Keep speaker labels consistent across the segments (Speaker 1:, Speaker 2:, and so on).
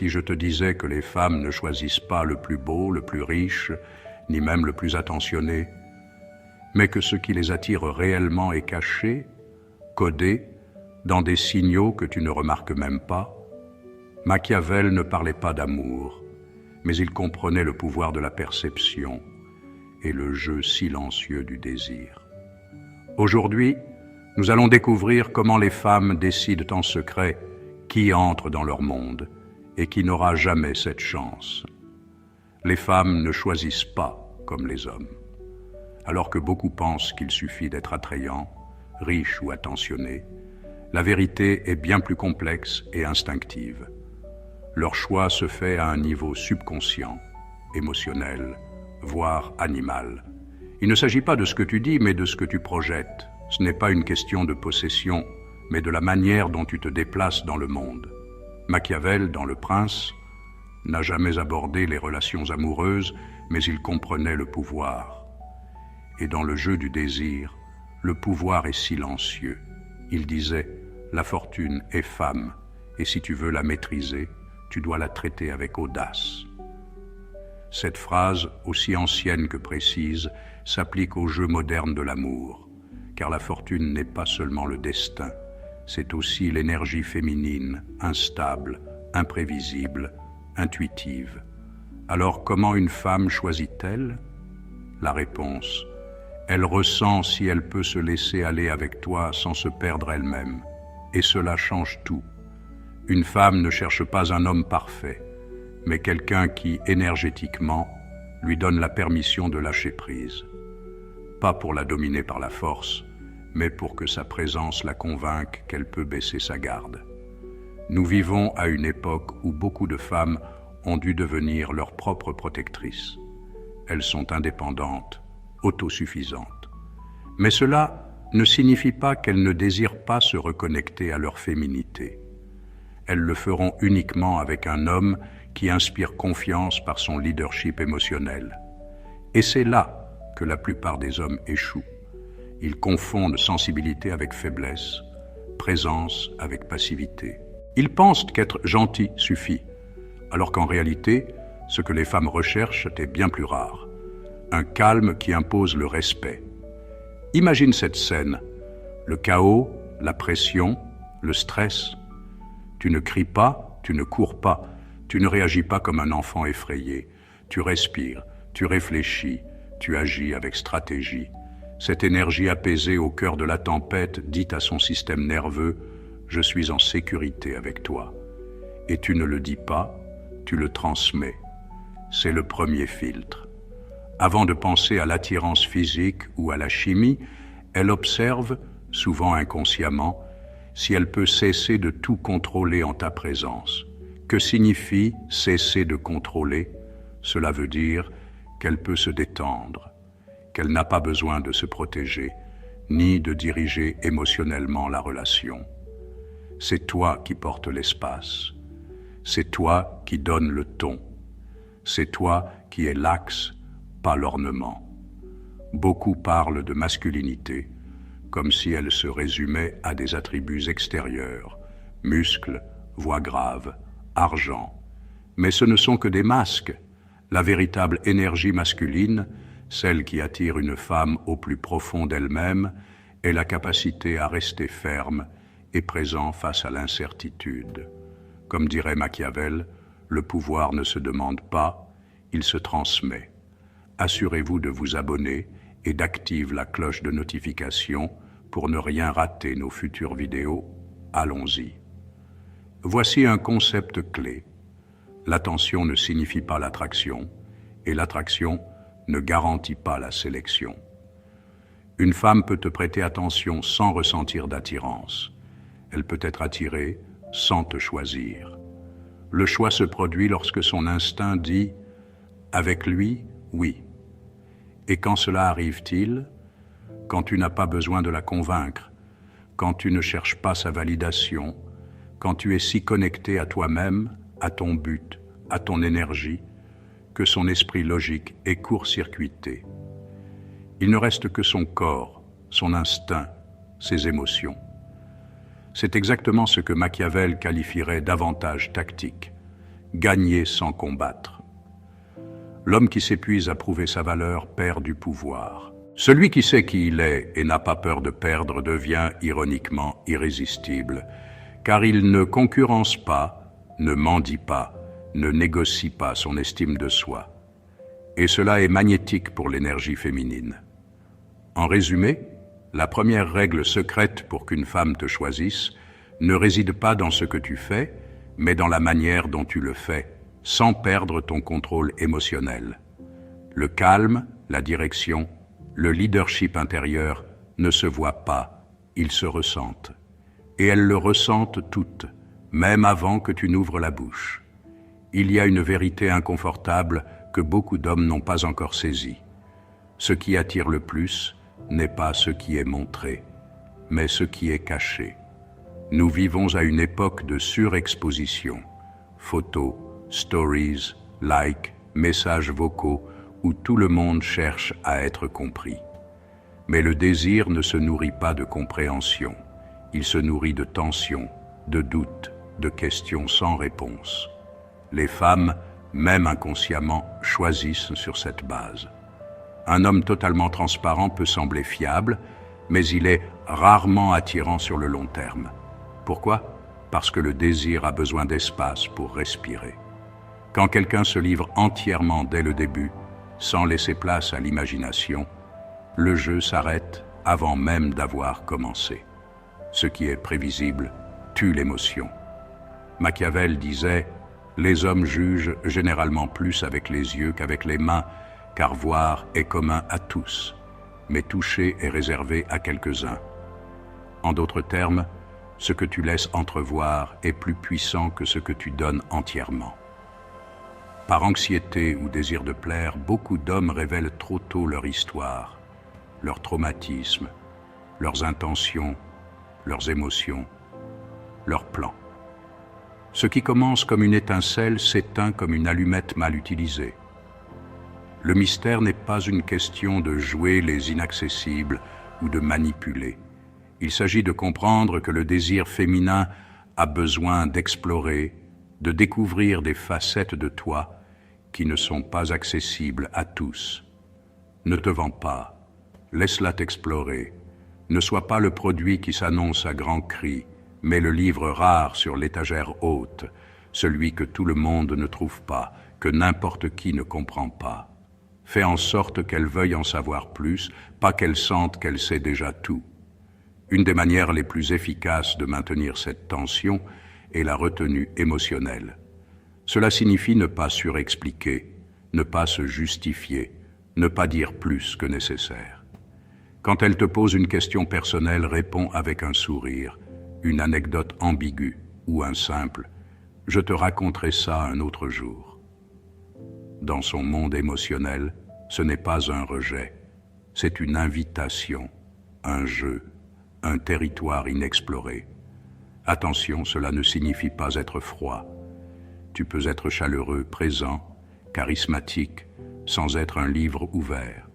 Speaker 1: si je te disais que les femmes ne choisissent pas le plus beau, le plus riche, ni même le plus attentionné, mais que ce qui les attire réellement est caché, codé, dans des signaux que tu ne remarques même pas? Machiavel ne parlait pas d'amour, mais il comprenait le pouvoir de la perception et le jeu silencieux du désir. Aujourd'hui, nous allons découvrir comment les femmes décident en secret qui entre dans leur monde et qui n'aura jamais cette chance. Les femmes ne choisissent pas comme les hommes. Alors que beaucoup pensent qu'il suffit d'être attrayant, riche ou attentionné, la vérité est bien plus complexe et instinctive. Leur choix se fait à un niveau subconscient, émotionnel, voire animal. Il ne s'agit pas de ce que tu dis, mais de ce que tu projettes. Ce n'est pas une question de possession, mais de la manière dont tu te déplaces dans le monde. Machiavel, dans Le Prince, n'a jamais abordé les relations amoureuses, mais il comprenait le pouvoir. Et dans le jeu du désir, le pouvoir est silencieux. Il disait « La fortune est femme, et si tu veux la maîtriser, tu dois la traiter avec audace. » Cette phrase, aussi ancienne que précise, s'applique au jeu moderne de l'amour, car la fortune n'est pas seulement le destin, c'est aussi l'énergie féminine, instable, imprévisible, intuitive. Alors comment une femme choisit-elle? La réponse: elle ressent si elle peut se laisser aller avec toi sans se perdre elle-même, et cela change tout. Une femme ne cherche pas un homme parfait, mais quelqu'un qui, énergétiquement, lui donne la permission de lâcher prise. Pas pour la dominer par la force, mais pour que sa présence la convainque qu'elle peut baisser sa garde. Nous vivons à une époque où beaucoup de femmes ont dû devenir leurs propres protectrices. Elles sont indépendantes, autosuffisantes. Mais cela ne signifie pas qu'elles ne désirent pas se reconnecter à leur féminité. Elles le feront uniquement avec un homme qui inspire confiance par son leadership émotionnel. Et c'est là que la plupart des hommes échouent. Ils confondent sensibilité avec faiblesse, présence avec passivité. Ils pensent qu'être gentil suffit, alors qu'en réalité, ce que les femmes recherchent est bien plus rare. Un calme qui impose le respect. Imagine cette scène, le chaos, la pression, le stress. Tu ne cries pas, tu ne cours pas, tu ne réagis pas comme un enfant effrayé. Tu respires, tu réfléchis, tu agis avec stratégie. Cette énergie apaisée au cœur de la tempête dit à son système nerveux « Je suis en sécurité avec toi ». Et tu ne le dis pas, tu le transmets. C'est le premier filtre. Avant de penser à l'attirance physique ou à la chimie, elle observe, souvent inconsciemment, si elle peut cesser de tout contrôler en ta présence. Que signifie cesser de contrôler? Cela veut dire qu'elle peut se détendre, qu'elle n'a pas besoin de se protéger, ni de diriger émotionnellement la relation. C'est toi qui portes l'espace. C'est toi qui donnes le ton. C'est toi qui es l'axe, pas l'ornement. Beaucoup parlent de masculinité, comme si elle se résumait à des attributs extérieurs, muscles, voix grave, argent. Mais ce ne sont que des masques. La véritable énergie masculine, celle qui attire une femme au plus profond d'elle-même, est la capacité à rester ferme et présent face à l'incertitude. Comme dirait Machiavel, le pouvoir ne se demande pas, il se transmet. Assurez-vous de vous abonner et d'activer la cloche de notification pour ne rien rater nos futures vidéos. Allons-y. Voici un concept clé. L'attention ne signifie pas l'attraction, et l'attraction ne garantit pas la sélection. Une femme peut te prêter attention sans ressentir d'attirance. Elle peut être attirée sans te choisir. Le choix se produit lorsque son instinct dit « avec lui, oui ». Et quand cela arrive-t-il? Quand tu n'as pas besoin de la convaincre, quand tu ne cherches pas sa validation, quand tu es si connecté à toi-même, à ton but, à ton énergie, que son esprit logique est court-circuité. Il ne reste que son corps, son instinct, ses émotions. C'est exactement ce que Machiavel qualifierait d'avantage tactique, gagner sans combattre. L'homme qui s'épuise à prouver sa valeur perd du pouvoir. Celui qui sait qui il est et n'a pas peur de perdre devient ironiquement irrésistible, car il ne concurrence pas, ne mendie pas, ne négocie pas son estime de soi. Et cela est magnétique pour l'énergie féminine. En résumé, la première règle secrète pour qu'une femme te choisisse ne réside pas dans ce que tu fais, mais dans la manière dont tu le fais, sans perdre ton contrôle émotionnel. Le calme, la direction, le leadership intérieur ne se voient pas, ils se ressentent. Et elles le ressentent toutes, même avant que tu n'ouvres la bouche. Il y a une vérité inconfortable que beaucoup d'hommes n'ont pas encore saisie. Ce qui attire le plus n'est pas ce qui est montré, mais ce qui est caché. Nous vivons à une époque de surexposition. Photos, stories, likes, messages vocaux, où tout le monde cherche à être compris. Mais le désir ne se nourrit pas de compréhension. Il se nourrit de tensions, de doutes, de questions sans réponse. Les femmes, même inconsciemment, choisissent sur cette base. Un homme totalement transparent peut sembler fiable, mais il est rarement attirant sur le long terme. Pourquoi? Parce que le désir a besoin d'espace pour respirer. Quand quelqu'un se livre entièrement dès le début, sans laisser place à l'imagination, le jeu s'arrête avant même d'avoir commencé. Ce qui est prévisible tue l'émotion. Machiavel disait « Les hommes jugent généralement plus avec les yeux qu'avec les mains, car voir est commun à tous, mais toucher est réservé à quelques-uns. » En d'autres termes, ce que tu laisses entrevoir est plus puissant que ce que tu donnes entièrement. Par anxiété ou désir de plaire, beaucoup d'hommes révèlent trop tôt leur histoire, leurs traumatismes, leurs intentions, leurs émotions, leurs plans. Ce qui commence comme une étincelle s'éteint comme une allumette mal utilisée. Le mystère n'est pas une question de jouer les inaccessibles ou de manipuler. Il s'agit de comprendre que le désir féminin a besoin d'explorer, de découvrir des facettes de toi qui ne sont pas accessibles à tous. Ne te vends pas, laisse-la t'explorer. Ne sois pas le produit qui s'annonce à grands cris, mais le livre rare sur l'étagère haute, celui que tout le monde ne trouve pas, que n'importe qui ne comprend pas. Fais en sorte qu'elle veuille en savoir plus, pas qu'elle sente qu'elle sait déjà tout. Une des manières les plus efficaces de maintenir cette tension est la retenue émotionnelle. Cela signifie ne pas surexpliquer, ne pas se justifier, ne pas dire plus que nécessaire. Quand elle te pose une question personnelle, réponds avec un sourire, une anecdote ambiguë ou un simple « je te raconterai ça un autre jour ». Dans son monde émotionnel, ce n'est pas un rejet, c'est une invitation, un jeu, un territoire inexploré. Attention, cela ne signifie pas être froid. Tu peux être chaleureux, présent, charismatique, sans être un livre ouvert.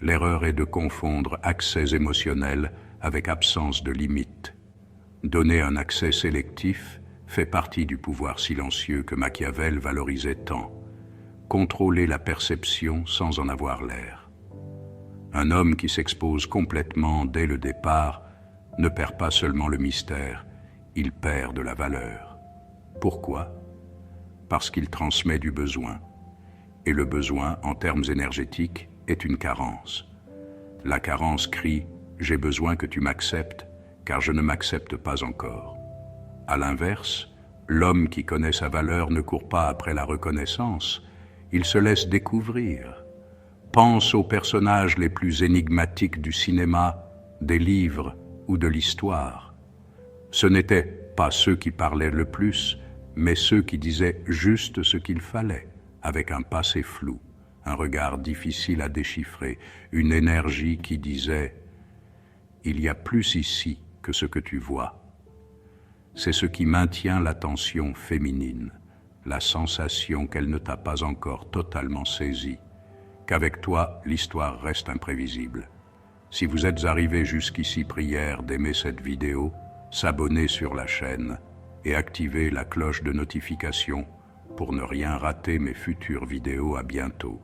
Speaker 1: L'erreur est de confondre accès émotionnel avec absence de limite. Donner un accès sélectif fait partie du pouvoir silencieux que Machiavel valorisait tant. Contrôler la perception sans en avoir l'air. Un homme qui s'expose complètement dès le départ ne perd pas seulement le mystère, il perd de la valeur. Pourquoi? Parce qu'il transmet du besoin. Et le besoin, en termes énergétiques, est une carence. La carence crie « J'ai besoin que tu m'acceptes, car je ne m'accepte pas encore ». À l'inverse, l'homme qui connaît sa valeur ne court pas après la reconnaissance, il se laisse découvrir. Pense aux personnages les plus énigmatiques du cinéma, des livres ou de l'histoire. Ce n'étaient pas ceux qui parlaient le plus, mais ceux qui disaient juste ce qu'il fallait, avec un passé flou, un regard difficile à déchiffrer, une énergie qui disait « Il y a plus ici que ce que tu vois ». C'est ce qui maintient l'attention féminine, la sensation qu'elle ne t'a pas encore totalement saisie, qu'avec toi, l'histoire reste imprévisible. Si vous êtes arrivé jusqu'ici, prière d'aimer cette vidéo, s'abonner sur la chaîne et activer la cloche de notification pour ne rien rater mes futures vidéos à bientôt.